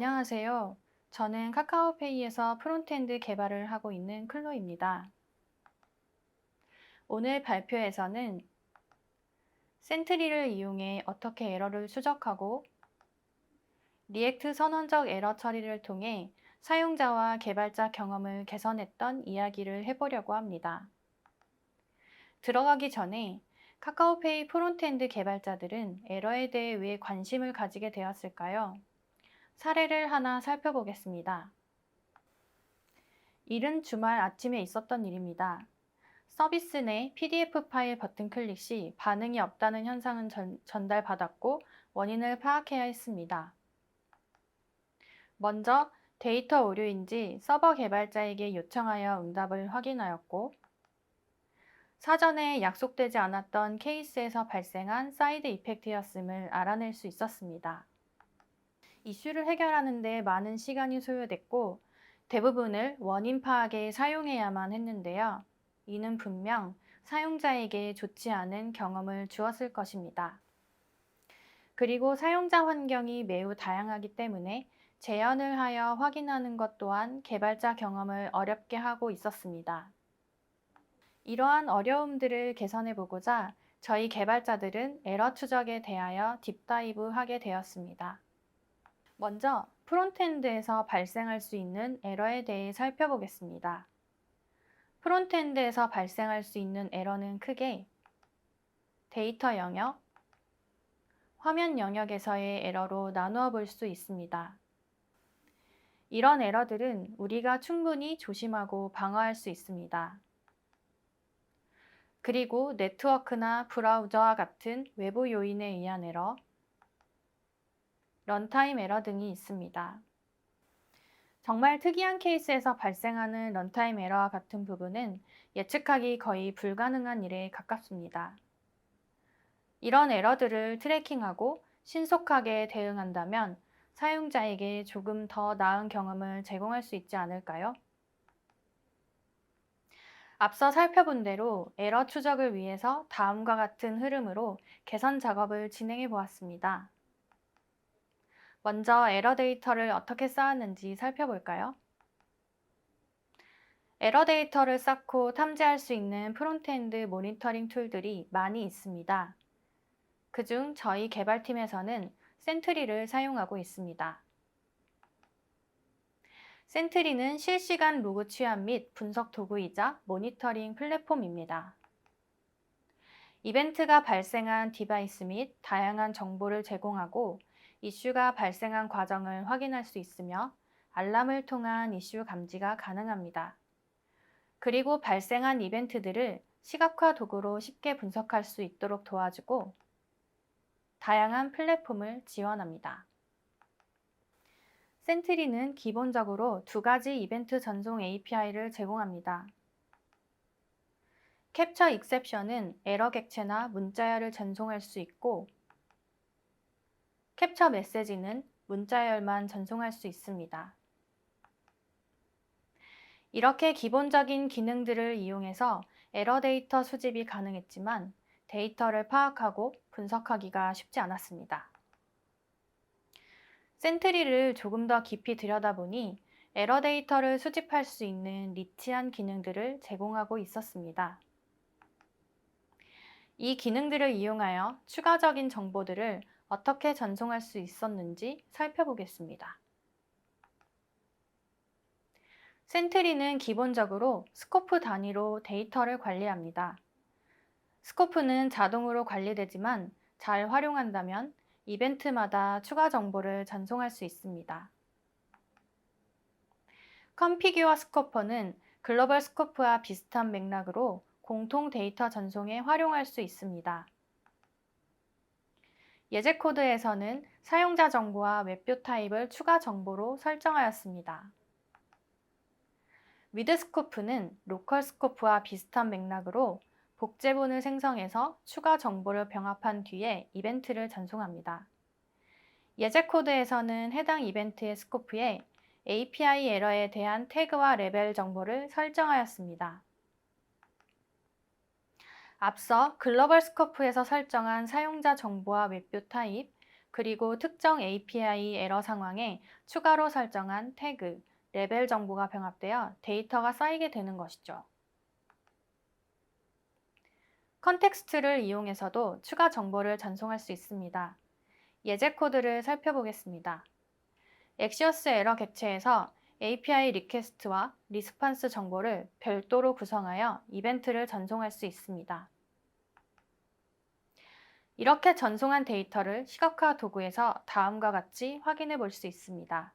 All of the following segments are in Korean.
안녕하세요. 저는 카카오페이에서 프론트엔드 개발을 하고 있는 클로입니다. 오늘 발표에서는 센트리를 이용해 어떻게 에러를 추적하고 리액트 선언적 에러 처리를 통해 사용자와 개발자 경험을 개선했던 이야기를 해보려고 합니다. 들어가기 전에 카카오페이 프론트엔드 개발자들은 에러에 대해 왜 관심을 가지게 되었을까요? 사례를 하나 살펴보겠습니다. 이른 주말 아침에 있었던 일입니다. 서비스 내 PDF 파일 버튼 클릭 시 반응이 없다는 현상은 전달받았고 원인을 파악해야 했습니다. 먼저 데이터 오류인지 서버 개발자에게 요청하여 응답을 확인하였고 사전에 약속되지 않았던 케이스에서 발생한 사이드 이펙트였음을 알아낼 수 있었습니다. 이슈를 해결하는 데 많은 시간이 소요됐고 대부분을 원인 파악에 사용해야만 했는데요. 이는 분명 사용자에게 좋지 않은 경험을 주었을 것입니다. 그리고 사용자 환경이 매우 다양하기 때문에 재현을 하여 확인하는 것 또한 개발자 경험을 어렵게 하고 있었습니다. 이러한 어려움들을 개선해 보고자 저희 개발자들은 에러 추적에 대하여 딥다이브 하게 되었습니다. 먼저 프론트엔드에서 발생할 수 있는 에러에 대해 살펴보겠습니다. 프론트엔드에서 발생할 수 있는 에러는 크게 데이터 영역, 화면 영역에서의 에러로 나누어 볼 수 있습니다. 이런 에러들은 우리가 충분히 조심하고 방어할 수 있습니다. 그리고 네트워크나 브라우저와 같은 외부 요인에 의한 에러, 런타임 에러 등이 있습니다. 정말 특이한 케이스에서 발생하는 런타임 에러와 같은 부분은 예측하기 거의 불가능한 일에 가깝습니다. 이런 에러들을 트래킹하고 신속하게 대응한다면 사용자에게 조금 더 나은 경험을 제공할 수 있지 않을까요? 앞서 살펴본 대로 에러 추적을 위해서 다음과 같은 흐름으로 개선 작업을 진행해 보았습니다. 먼저 에러 데이터를 어떻게 쌓았는지 살펴볼까요? 에러 데이터를 쌓고 탐지할 수 있는 프론트엔드 모니터링 툴들이 많이 있습니다. 그중 저희 개발팀에서는 센트리를 사용하고 있습니다. 센트리는 실시간 로그 취합 및 분석 도구이자 모니터링 플랫폼입니다. 이벤트가 발생한 디바이스 및 다양한 정보를 제공하고 이슈가 발생한 과정을 확인할 수 있으며 알람을 통한 이슈 감지가 가능합니다. 그리고 발생한 이벤트들을 시각화 도구로 쉽게 분석할 수 있도록 도와주고 다양한 플랫폼을 지원합니다. 센트리는 기본적으로 두 가지 이벤트 전송 API를 제공합니다. 캡처 익셉션은 에러 객체나 문자열을 전송할 수 있고 캡처 메시지는 문자열만 전송할 수 있습니다. 이렇게 기본적인 기능들을 이용해서 에러 데이터 수집이 가능했지만 데이터를 파악하고 분석하기가 쉽지 않았습니다. 센트리를 조금 더 깊이 들여다보니 에러 데이터를 수집할 수 있는 리치한 기능들을 제공하고 있었습니다. 이 기능들을 이용하여 추가적인 정보들을 어떻게 전송할 수 있었는지 살펴보겠습니다. 센트리는 기본적으로 스코프 단위로 데이터를 관리합니다. 스코프는 자동으로 관리되지만 잘 활용한다면 이벤트마다 추가 정보를 전송할 수 있습니다. 컴피규어 스코퍼는 글로벌 스코프와 비슷한 맥락으로 공통 데이터 전송에 활용할 수 있습니다. 예제 코드에서는 사용자 정보와 웹뷰 타입을 추가 정보로 설정하였습니다. 위드 스코프는 로컬 스코프와 비슷한 맥락으로 복제본을 생성해서 추가 정보를 병합한 뒤에 이벤트를 전송합니다. 예제 코드에서는 해당 이벤트의 스코프에 API 에러에 대한 태그와 레벨 정보를 설정하였습니다. 앞서 글로벌 스코프에서 설정한 사용자 정보와 웹뷰 타입, 그리고 특정 API 에러 상황에 추가로 설정한 태그, 레벨 정보가 병합되어 데이터가 쌓이게 되는 것이죠. 컨텍스트를 이용해서도 추가 정보를 전송할 수 있습니다. 예제 코드를 살펴보겠습니다. 엑시어스 에러 객체에서 API 리퀘스트와 리스판스 정보를 별도로 구성하여 이벤트를 전송할 수 있습니다. 이렇게 전송한 데이터를 시각화 도구에서 다음과 같이 확인해 볼 수 있습니다.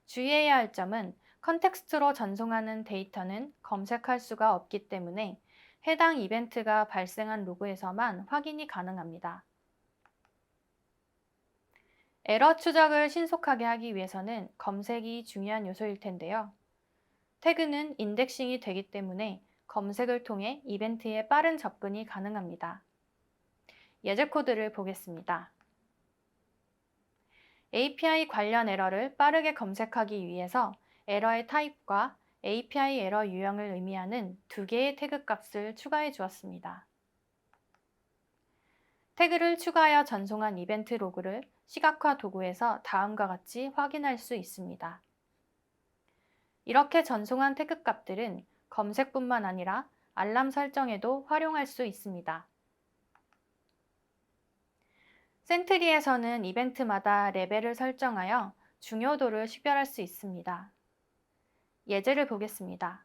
주의해야 할 점은 컨텍스트로 전송하는 데이터는 검색할 수가 없기 때문에 해당 이벤트가 발생한 로그에서만 확인이 가능합니다. 에러 추적을 신속하게 하기 위해서는 검색이 중요한 요소일 텐데요. 태그는 인덱싱이 되기 때문에 검색을 통해 이벤트에 빠른 접근이 가능합니다. 예제 코드를 보겠습니다. API 관련 에러를 빠르게 검색하기 위해서 에러의 타입과 API 에러 유형을 의미하는 두 개의 태그 값을 추가해 주었습니다. 태그를 추가하여 전송한 이벤트 로그를 시각화 도구에서 다음과 같이 확인할 수 있습니다. 이렇게 전송한 태그 값들은 검색뿐만 아니라 알람 설정에도 활용할 수 있습니다. 센트리에서는 이벤트마다 레벨을 설정하여 중요도를 식별할 수 있습니다. 예제를 보겠습니다.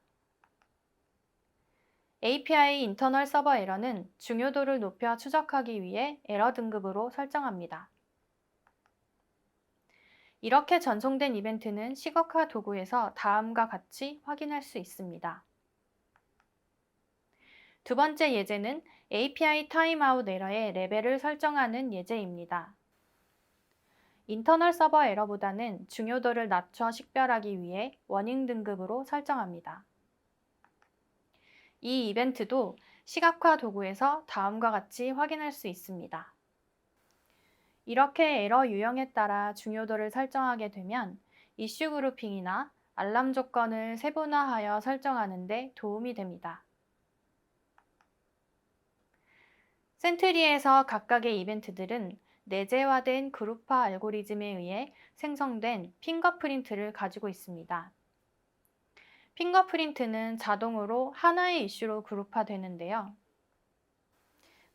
API 인터널 서버 에러는 중요도를 높여 추적하기 위해 에러 등급으로 설정합니다. 이렇게 전송된 이벤트는 시각화 도구에서 다음과 같이 확인할 수 있습니다. 두 번째 예제는 API 타임아웃 에러의 레벨을 설정하는 예제입니다. 인터널 서버 에러보다는 중요도를 낮춰 식별하기 위해 워닝 등급으로 설정합니다. 이 이벤트도 시각화 도구에서 다음과 같이 확인할 수 있습니다. 이렇게 에러 유형에 따라 중요도를 설정하게 되면 이슈 그룹핑이나 알람 조건을 세분화하여 설정하는 데 도움이 됩니다. 센트리에서 각각의 이벤트들은 내재화된 그룹화 알고리즘에 의해 생성된 핑거프린트를 가지고 있습니다. 핑거프린트는 자동으로 하나의 이슈로 그룹화되는데요.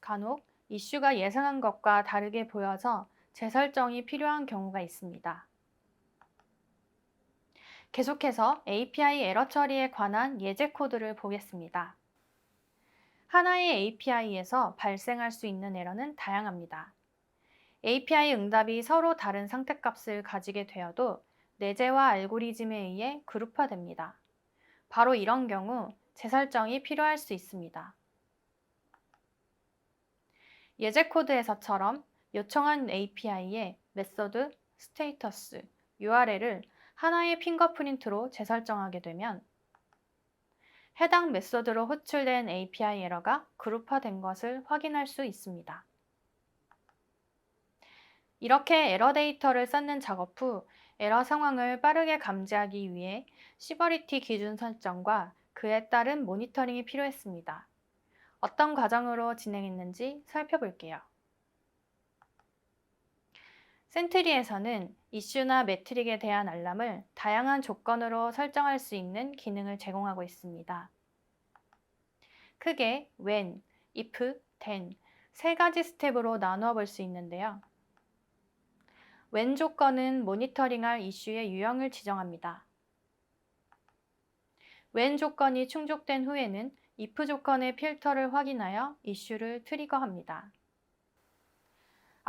간혹 이슈가 예상한 것과 다르게 보여서 재설정이 필요한 경우가 있습니다. 계속해서 API 에러 처리에 관한 예제 코드를 보겠습니다. 하나의 API에서 발생할 수 있는 에러는 다양합니다. API 응답이 서로 다른 상태값을 가지게 되어도 내재화 알고리즘에 의해 그룹화됩니다. 바로 이런 경우 재설정이 필요할 수 있습니다. 예제 코드에서처럼 요청한 API의 메서드, 스테이터스, URL을 하나의 핑거프린트로 재설정하게 되면 해당 메서드로 호출된 API 에러가 그룹화된 것을 확인할 수 있습니다. 이렇게 에러 데이터를 쌓는 작업 후 에러 상황을 빠르게 감지하기 위해 시버리티 기준 설정과 그에 따른 모니터링이 필요했습니다. 어떤 과정으로 진행했는지 살펴볼게요. 센트리에서는 이슈나 매트릭에 대한 알람을 다양한 조건으로 설정할 수 있는 기능을 제공하고 있습니다. 크게 when, if, then 세 가지 스텝으로 나누어 볼 수 있는데요. when 조건은 모니터링할 이슈의 유형을 지정합니다. when 조건이 충족된 후에는 if 조건의 필터를 확인하여 이슈를 트리거합니다.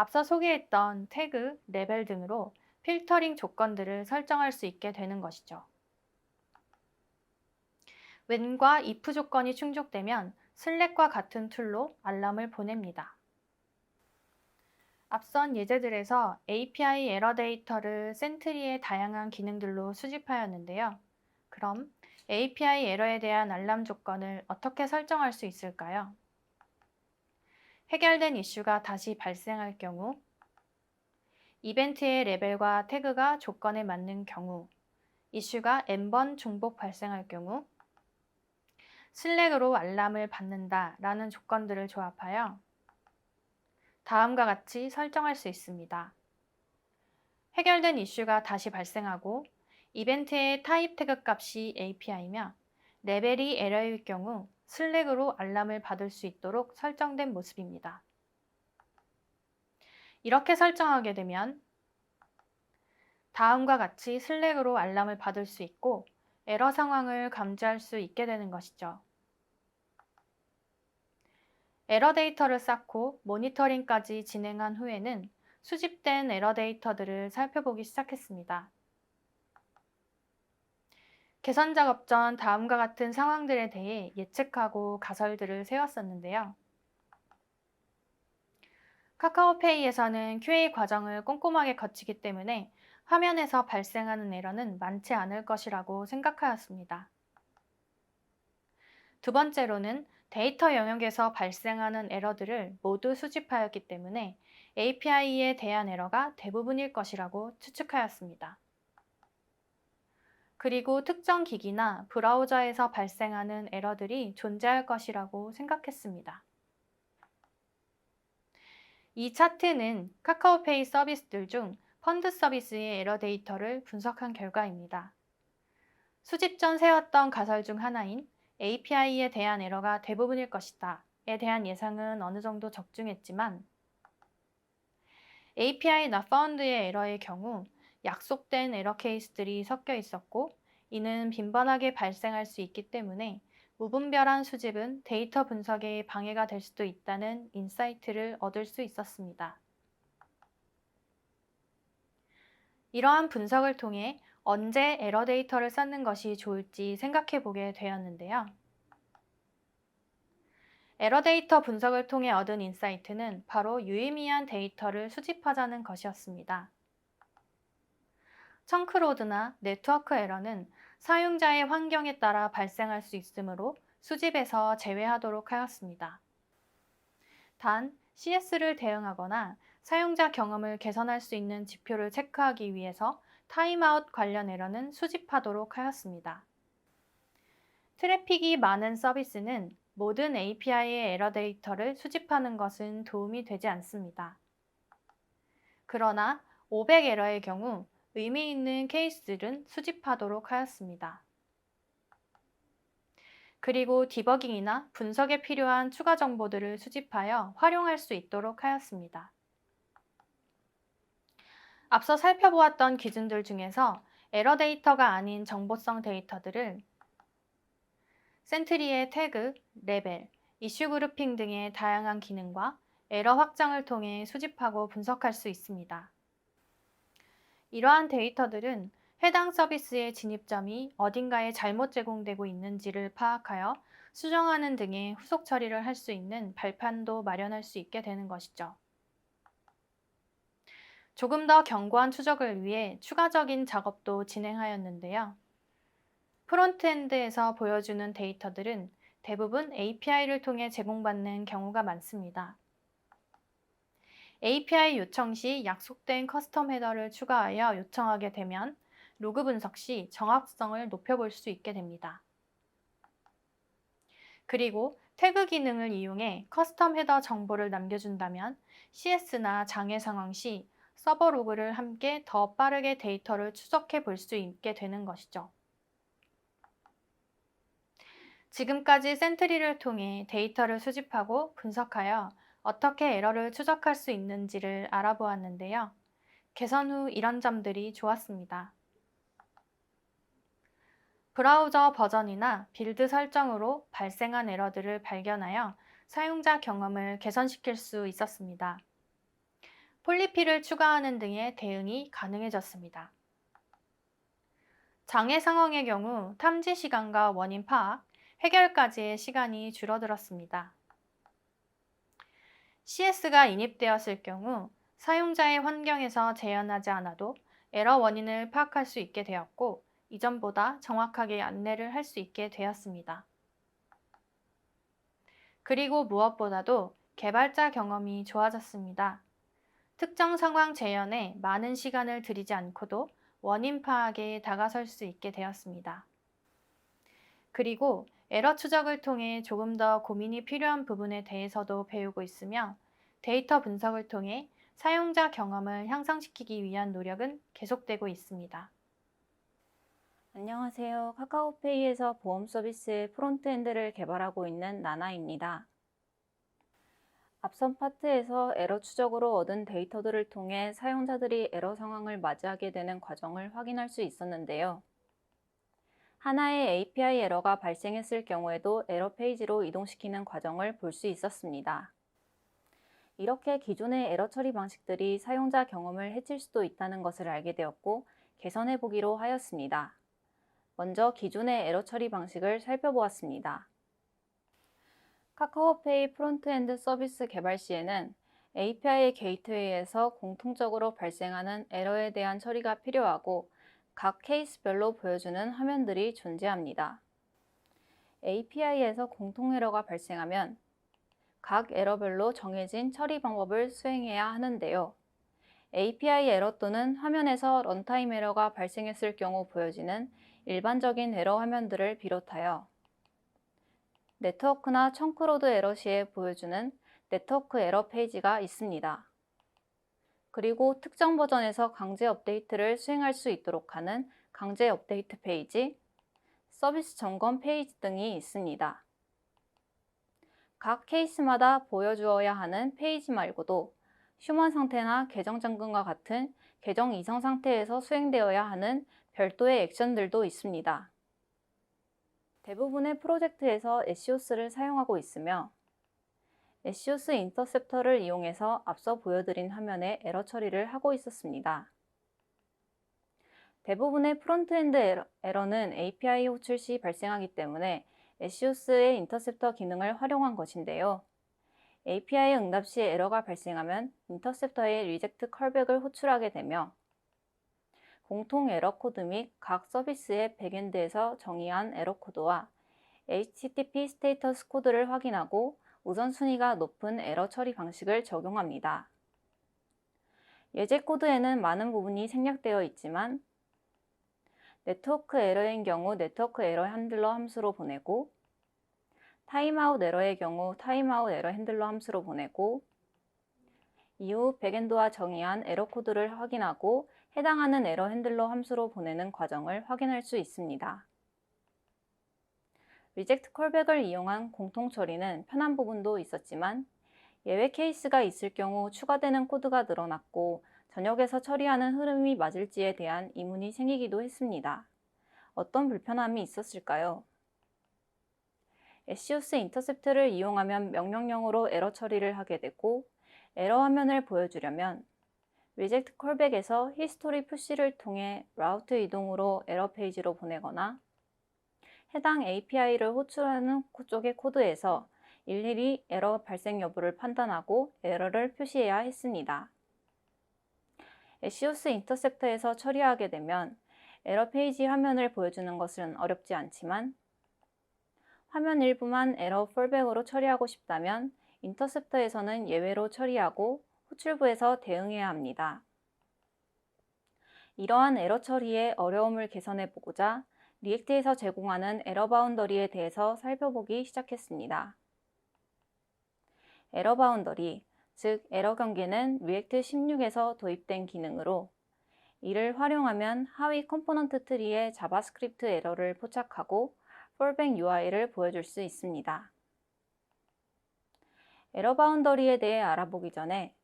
앞서 소개했던 태그, 레벨 등으로 필터링 조건들을 설정할 수 있게 되는 것이죠. when과 if 조건이 충족되면 슬랙과 같은 툴로 알람을 보냅니다. 앞선 예제들에서 API 에러 데이터를 센트리의 다양한 기능들로 수집하였는데요. 그럼 API 에러에 대한 알람 조건을 어떻게 설정할 수 있을까요? 해결된 이슈가 다시 발생할 경우, 이벤트의 레벨과 태그가 조건에 맞는 경우, 이슈가 n번 중복 발생할 경우, 슬랙으로 알람을 받는다라는 조건들을 조합하여 다음과 같이 설정할 수 있습니다. 해결된 이슈가 다시 발생하고 이벤트의 타입 태그 값이 API며 레벨이 에러일 경우 슬랙으로 알람을 받을 수 있도록 설정된 모습입니다. 이렇게 설정하게 되면 다음과 같이 슬랙으로 알람을 받을 수 있고 에러 상황을 감지할 수 있게 되는 것이죠. 에러 데이터를 쌓고 모니터링까지 진행한 후에는 수집된 에러 데이터들을 살펴보기 시작했습니다. 개선 작업 전 다음과 같은 상황들에 대해 예측하고 가설들을 세웠었는데요. 카카오페이에서는 QA 과정을 꼼꼼하게 거치기 때문에 화면에서 발생하는 에러는 많지 않을 것이라고 생각하였습니다. 두 번째로는 데이터 영역에서 발생하는 에러들을 모두 수집하였기 때문에 API에 대한 에러가 대부분일 것이라고 추측하였습니다. 그리고 특정 기기나 브라우저에서 발생하는 에러들이 존재할 것이라고 생각했습니다. 이 차트는 카카오페이 서비스들 중 펀드 서비스의 에러 데이터를 분석한 결과입니다. 수집 전 세웠던 가설 중 하나인 API에 대한 에러가 대부분일 것이다에 대한 예상은 어느 정도 적중했지만 API not found의 에러의 경우 약속된 에러 케이스들이 섞여 있었고 이는 빈번하게 발생할 수 있기 때문에 무분별한 수집은 데이터 분석에 방해가 될 수도 있다는 인사이트를 얻을 수 있었습니다. 이러한 분석을 통해 언제 에러 데이터를 쌓는 것이 좋을지 생각해 보게 되었는데요. 에러 데이터 분석을 통해 얻은 인사이트는 바로 유의미한 데이터를 수집하자는 것이었습니다. 청크로드나 네트워크 에러는 사용자의 환경에 따라 발생할 수 있으므로 수집에서 제외하도록 하였습니다. 단, CS를 대응하거나 사용자 경험을 개선할 수 있는 지표를 체크하기 위해서 타임아웃 관련 에러는 수집하도록 하였습니다. 트래픽이 많은 서비스는 모든 API의 에러 데이터를 수집하는 것은 도움이 되지 않습니다. 그러나 500 에러의 경우 의미 있는 케이스들은 수집하도록 하였습니다. 그리고 디버깅이나 분석에 필요한 추가 정보들을 수집하여 활용할 수 있도록 하였습니다. 앞서 살펴보았던 기준들 중에서 에러 데이터가 아닌 정보성 데이터들을 센트리의 태그, 레벨, 이슈 그룹핑 등의 다양한 기능과 에러 확장을 통해 수집하고 분석할 수 있습니다. 이러한 데이터들은 해당 서비스의 진입점이 어딘가에 잘못 제공되고 있는지를 파악하여 수정하는 등의 후속 처리를 할 수 있는 발판도 마련할 수 있게 되는 것이죠. 조금 더 견고한 추적을 위해 추가적인 작업도 진행하였는데요. 프론트엔드에서 보여주는 데이터들은 대부분 API를 통해 제공받는 경우가 많습니다. API 요청 시 약속된 커스텀 헤더를 추가하여 요청하게 되면 로그 분석 시 정확성을 높여볼 수 있게 됩니다. 그리고 태그 기능을 이용해 커스텀 헤더 정보를 남겨준다면 CS나 장애 상황 시 서버 로그를 함께 더 빠르게 데이터를 추적해 볼 수 있게 되는 것이죠. 지금까지 센트리를 통해 데이터를 수집하고 분석하여 어떻게 에러를 추적할 수 있는지를 알아보았는데요. 개선 후 이런 점들이 좋았습니다. 브라우저 버전이나 빌드 설정으로 발생한 에러들을 발견하여 사용자 경험을 개선시킬 수 있었습니다. 폴리피를 추가하는 등의 대응이 가능해졌습니다. 장애 상황의 경우 탐지 시간과 원인 파악, 해결까지의 시간이 줄어들었습니다. CS가 인입되었을 경우 사용자의 환경에서 재현하지 않아도 에러 원인을 파악할 수 있게 되었고 이전보다 정확하게 안내를 할 수 있게 되었습니다. 그리고 무엇보다도 개발자 경험이 좋아졌습니다. 특정 상황 재현에 많은 시간을 들이지 않고도 원인 파악에 다가설 수 있게 되었습니다. 그리고 에러 추적을 통해 조금 더 고민이 필요한 부분에 대해서도 배우고 있으며 데이터 분석을 통해 사용자 경험을 향상시키기 위한 노력은 계속되고 있습니다. 안녕하세요. 카카오페이에서 보험 서비스의 프론트엔드를 개발하고 있는 나나입니다. 앞선 파트에서 에러 추적으로 얻은 데이터들을 통해 사용자들이 에러 상황을 맞이하게 되는 과정을 확인할 수 있었는데요. 하나의 API 에러가 발생했을 경우에도 에러 페이지로 이동시키는 과정을 볼 수 있었습니다. 이렇게 기존의 에러 처리 방식들이 사용자 경험을 해칠 수도 있다는 것을 알게 되었고 개선해 보기로 하였습니다. 먼저 기존의 에러 처리 방식을 살펴보았습니다. 카카오페이 프론트엔드 서비스 개발 시에는 API 게이트웨이에서 공통적으로 발생하는 에러에 대한 처리가 필요하고 각 케이스별로 보여주는 화면들이 존재합니다. API에서 공통 에러가 발생하면 각 에러별로 정해진 처리 방법을 수행해야 하는데요. API 에러 또는 화면에서 런타임 에러가 발생했을 경우 보여지는 일반적인 에러 화면들을 비롯하여 네트워크나 청크로드 에러 시에 보여주는 네트워크 에러 페이지가 있습니다. 그리고 특정 버전에서 강제 업데이트를 수행할 수 있도록 하는 강제 업데이트 페이지, 서비스 점검 페이지 등이 있습니다. 각 케이스마다 보여주어야 하는 페이지 말고도 휴먼 상태나 계정 잠금과 같은 계정 이상 상태에서 수행되어야 하는 별도의 액션들도 있습니다. 대부분의 프로젝트에서 에시오스를 사용하고 있으며 에시오스 인터셉터를 이용해서 앞서 보여드린 화면의 에러 처리를 하고 있었습니다. 대부분의 프론트엔드 에러는 API 호출 시 발생하기 때문에 에시오스의 인터셉터 기능을 활용한 것인데요. API 응답 시 에러가 발생하면 인터셉터에 리젝트 컬백을 호출하게 되며 공통 에러 코드 및 각 서비스의 백엔드에서 정의한 에러 코드와 HTTP 스테이터스 코드를 확인하고 우선순위가 높은 에러 처리 방식을 적용합니다. 예제 코드에는 많은 부분이 생략되어 있지만 네트워크 에러인 경우 네트워크 에러 핸들러 함수로 보내고 타임아웃 에러의 경우 타임아웃 에러 핸들러 함수로 보내고 이후 백엔드와 정의한 에러 코드를 확인하고 해당하는 에러 핸들러 함수로 보내는 과정을 확인할 수 있습니다. 리젝트 콜백을 이용한 공통 처리는 편한 부분도 있었지만 예외 케이스가 있을 경우 추가되는 코드가 늘어났고 전역에서 처리하는 흐름이 맞을지에 대한 의문이 생기기도 했습니다. 어떤 불편함이 있었을까요? 에시오스 인터셉트를 이용하면 명령형으로 에러 처리를 하게 되고 에러 화면을 보여주려면 리젝트 콜백에서 히스토리 푸시를 통해 라우트 이동으로 에러 페이지로 보내거나 해당 API를 호출하는 쪽의 코드에서 일일이 에러 발생 여부를 판단하고 에러를 표시해야 했습니다. 에시오스 인터셉터에서 처리하게 되면 에러 페이지 화면을 보여주는 것은 어렵지 않지만 화면 일부만 에러 폴백으로 처리하고 싶다면 인터셉터에서는 예외로 처리하고 호출부에서 대응해야 합니다. 이러한 에러 처리의 어려움을 개선해 보고자 리액트에서 제공하는 에러 바운더리에 대해서 살펴보기 시작했습니다. 에러 바운더리, 즉 에러 경계는 리액트 16에서 도입된 기능으로 이를 활용하면 하위 컴포넌트 트리에 자바스크립트 에러를 포착하고 폴백 UI를 보여줄 수 있습니다. 에러 바운더리에 대해 알아보기 전에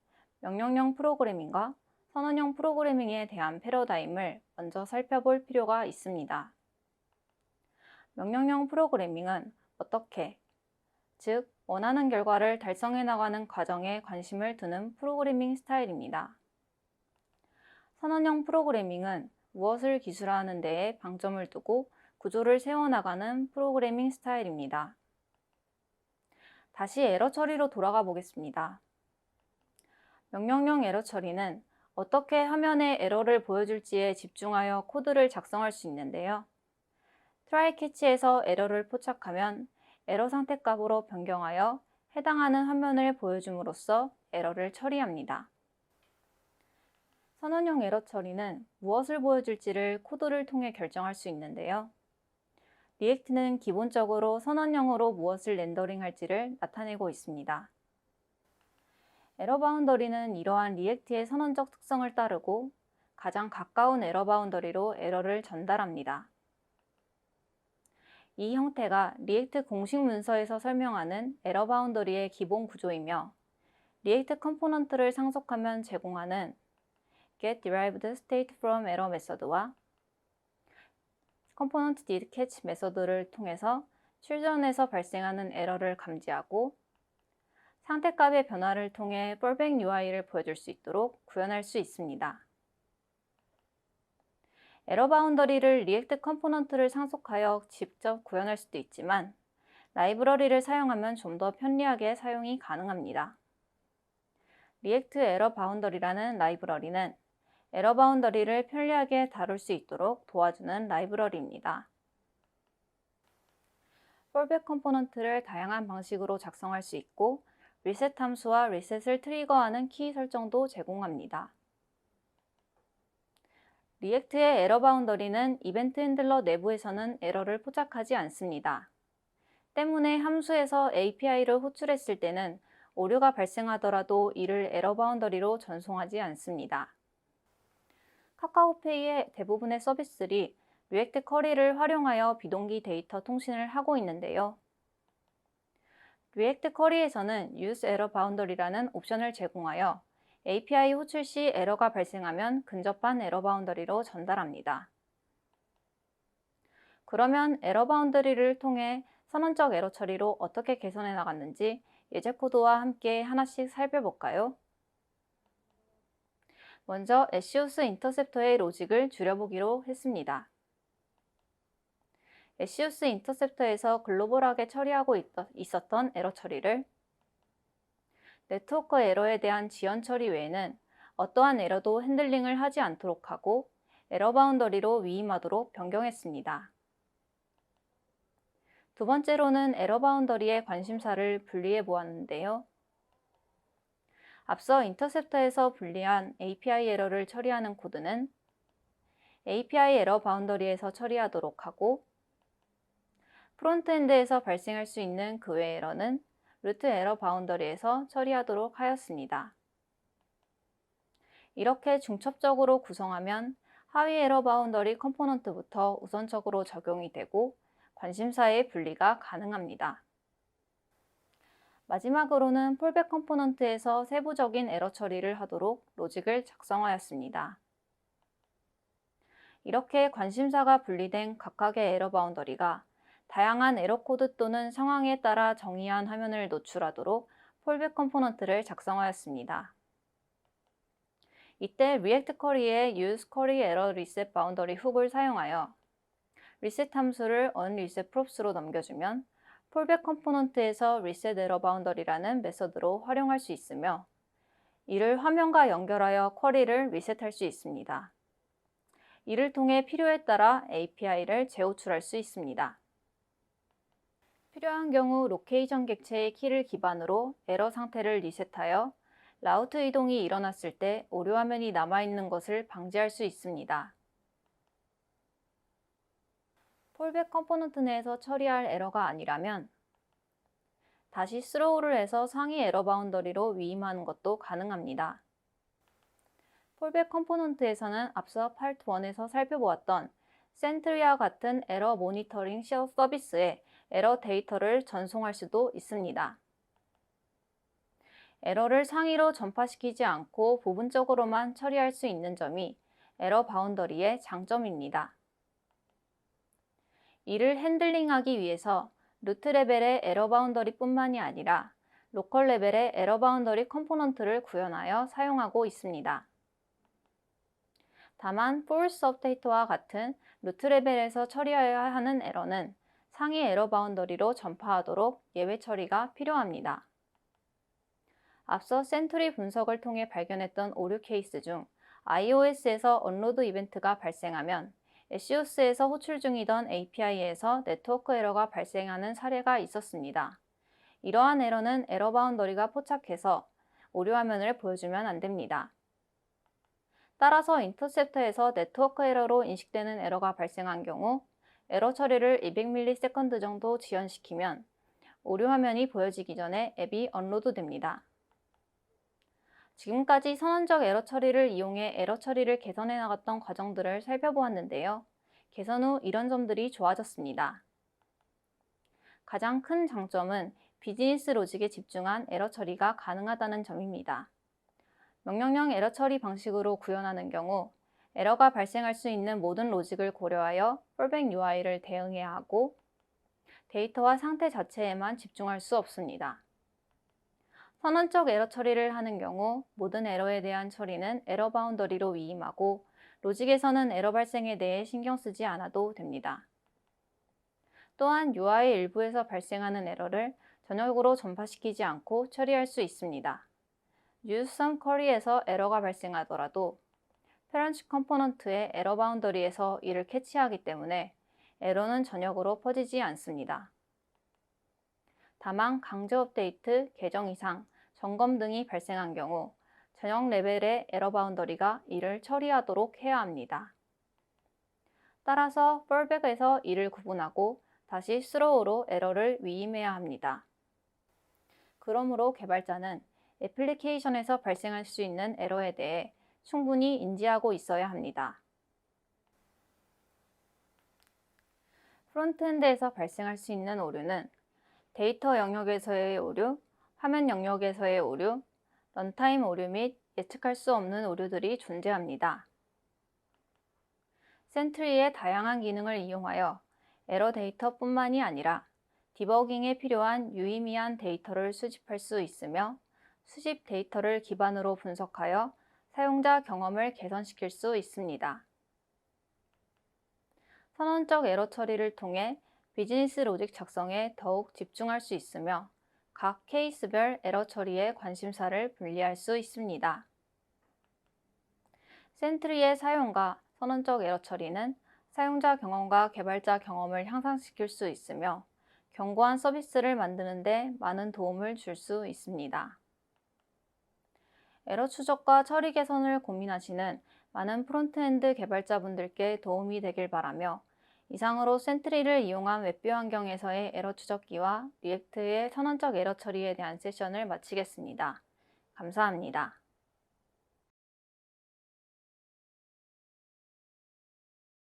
명령형 프로그래밍과 선언형 프로그래밍에 대한 패러다임을 먼저 살펴볼 필요가 있습니다. 명령형 프로그래밍은 어떻게, 즉 원하는 결과를 달성해 나가는 과정에 관심을 두는 프로그래밍 스타일입니다. 선언형 프로그래밍은 무엇을 기술화하는 데에 방점을 두고 구조를 세워나가는 프로그래밍 스타일입니다. 다시 에러 처리로 돌아가 보겠습니다. 명령형 에러 처리는 어떻게 화면에 에러를 보여줄지에 집중하여 코드를 작성할 수 있는데요. try catch에서 에러를 포착하면 에러 상태 값으로 변경하여 해당하는 화면을 보여줌으로써 에러를 처리합니다. 선언형 에러 처리는 무엇을 보여줄지를 코드를 통해 결정할 수 있는데요. 리액트는 기본적으로 선언형으로 무엇을 렌더링할지를 나타내고 있습니다. 에러 바운더리는 이러한 리액트의 선언적 특성을 따르고 가장 가까운 에러 바운더리로 에러를 전달합니다. 이 형태가 리액트 공식 문서에서 설명하는 에러 바운더리의 기본 구조이며 리액트 컴포넌트를 상속하면 제공하는 get derived state from error 메서드와 component did catch 메서드를 통해서 출전에서 발생하는 에러를 감지하고 상태값의 변화를 통해 fallback UI를 보여줄 수 있도록 구현할 수 있습니다. 에러 바운더리를 리액트 컴포넌트를 상속하여 직접 구현할 수도 있지만 라이브러리를 사용하면 좀 더 편리하게 사용이 가능합니다. 리액트 에러 바운더리라는 라이브러리는 에러 바운더리를 편리하게 다룰 수 있도록 도와주는 라이브러리입니다. fallback 컴포넌트를 다양한 방식으로 작성할 수 있고 리셋 함수와 리셋을 트리거하는 키 설정도 제공합니다. 리액트의 에러 바운더리는 이벤트 핸들러 내부에서는 에러를 포착하지 않습니다. 때문에 함수에서 API를 호출했을 때는 오류가 발생하더라도 이를 에러 바운더리로 전송하지 않습니다. 카카오페이의 대부분의 서비스들이 리액트 쿼리를 활용하여 비동기 데이터 통신을 하고 있는데요. 리액트 쿼리에서는 use error boundary라는 옵션을 제공하여 API 호출 시 에러가 발생하면 근접한 에러 바운더리로 전달합니다. 그러면 에러 바운더리를 통해 선언적 에러 처리로 어떻게 개선해 나갔는지 예제 코드와 함께 하나씩 살펴볼까요? 먼저 에시오스 인터셉터의 로직을 줄여보기로 했습니다. 에시오스 인터셉터에서 글로벌하게 처리하고 있었던 에러 처리를 네트워크 에러에 대한 지연 처리 외에는 어떠한 에러도 핸들링을 하지 않도록 하고 에러 바운더리로 위임하도록 변경했습니다. 두 번째로는 에러 바운더리의 관심사를 분리해 보았는데요. 앞서 인터셉터에서 분리한 API 에러를 처리하는 코드는 API 에러 바운더리에서 처리하도록 하고 프론트엔드에서 발생할 수 있는 그 외 에러는 루트 에러 바운더리에서 처리하도록 하였습니다. 이렇게 중첩적으로 구성하면 하위 에러 바운더리 컴포넌트부터 우선적으로 적용이 되고 관심사의 분리가 가능합니다. 마지막으로는 폴백 컴포넌트에서 세부적인 에러 처리를 하도록 로직을 작성하였습니다. 이렇게 관심사가 분리된 각각의 에러 바운더리가 다양한 에러 코드 또는 상황에 따라 정의한 화면을 노출하도록 폴백 컴포넌트를 작성하였습니다. 이때 리액트 쿼리의 use query error reset boundary 훅을 사용하여 리셋 함수를 onReset props로 넘겨주면 폴백 컴포넌트에서 reset error boundary라는 메서드로 활용할 수 있으며 이를 화면과 연결하여 쿼리를 리셋할 수 있습니다. 이를 통해 필요에 따라 API를 재호출할 수 있습니다. 필요한 경우 로케이션 객체의 키를 기반으로 에러 상태를 리셋하여 라우트 이동이 일어났을 때 오류 화면이 남아있는 것을 방지할 수 있습니다. 폴백 컴포넌트 내에서 처리할 에러가 아니라면 다시 스로우를 해서 상위 에러 바운더리로 위임하는 것도 가능합니다. 폴백 컴포넌트에서는 앞서 파트 1에서 살펴보았던 센트리와 같은 에러 모니터링 서비스에 에러 데이터를 전송할 수도 있습니다. 에러를 상위로 전파시키지 않고 부분적으로만 처리할 수 있는 점이 에러 바운더리의 장점입니다. 이를 핸들링하기 위해서 루트 레벨의 에러 바운더리 뿐만이 아니라 로컬 레벨의 에러 바운더리 컴포넌트를 구현하여 사용하고 있습니다. 다만 false update와 같은 루트 레벨에서 처리해야 하는 에러는 상위 에러 바운더리로 전파하도록 예외 처리가 필요합니다. 앞서 센트리 분석을 통해 발견했던 오류 케이스 중 iOS에서 언로드 이벤트가 발생하면 에시오스에서 호출 중이던 API에서 네트워크 에러가 발생하는 사례가 있었습니다. 이러한 에러는 에러 바운더리가 포착해서 오류 화면을 보여주면 안 됩니다. 따라서 인터셉터에서 네트워크 에러로 인식되는 에러가 발생한 경우 에러 처리를 200ms 정도 지연시키면 오류 화면이 보여지기 전에 앱이 언로드 됩니다. 지금까지 선언적 에러 처리를 이용해 에러 처리를 개선해 나갔던 과정들을 살펴보았는데요. 개선 후 이런 점들이 좋아졌습니다. 가장 큰 장점은 비즈니스 로직에 집중한 에러 처리가 가능하다는 점입니다. 명령형 에러 처리 방식으로 구현하는 경우 에러가 발생할 수 있는 모든 로직을 고려하여 폴백 UI를 대응해야 하고 데이터와 상태 자체에만 집중할 수 없습니다. 선언적 에러 처리를 하는 경우 모든 에러에 대한 처리는 에러 바운더리로 위임하고 로직에서는 에러 발생에 대해 신경 쓰지 않아도 됩니다. 또한 UI 일부에서 발생하는 에러를 전역으로 전파시키지 않고 처리할 수 있습니다. Use some query에서 에러가 발생하더라도 parent 컴포넌트의 에러 바운더리에서 이를 캐치하기 때문에 에러는 전역으로 퍼지지 않습니다. 다만 강제 업데이트, 계정 이상, 점검 등이 발생한 경우 전역 레벨의 에러 바운더리가 이를 처리하도록 해야 합니다. 따라서 fallback에서 이를 구분하고 다시 throw로 에러를 위임해야 합니다. 그러므로 개발자는 애플리케이션에서 발생할 수 있는 에러에 대해 충분히 인지하고 있어야 합니다. 프론트엔드에서 발생할 수 있는 오류는 데이터 영역에서의 오류, 화면 영역에서의 오류, 런타임 오류 및 예측할 수 없는 오류들이 존재합니다. 센트리의 다양한 기능을 이용하여 에러 데이터뿐만이 아니라 디버깅에 필요한 유의미한 데이터를 수집할 수 있으며 수집 데이터를 기반으로 분석하여 사용자 경험을 개선시킬 수 있습니다. 선언적 에러 처리를 통해 비즈니스 로직 작성에 더욱 집중할 수 있으며 각 케이스별 에러 처리의 관심사를 분리할 수 있습니다. 센트리의 사용과 선언적 에러 처리는 사용자 경험과 개발자 경험을 향상시킬 수 있으며 견고한 서비스를 만드는 데 많은 도움을 줄 수 있습니다. 에러 추적과 처리 개선을 고민하시는 많은 프론트엔드 개발자분들께 도움이 되길 바라며 이상으로 센트리를 이용한 웹뷰 환경에서의 에러 추적기와 리액트의 선언적 에러 처리에 대한 세션을 마치겠습니다. 감사합니다.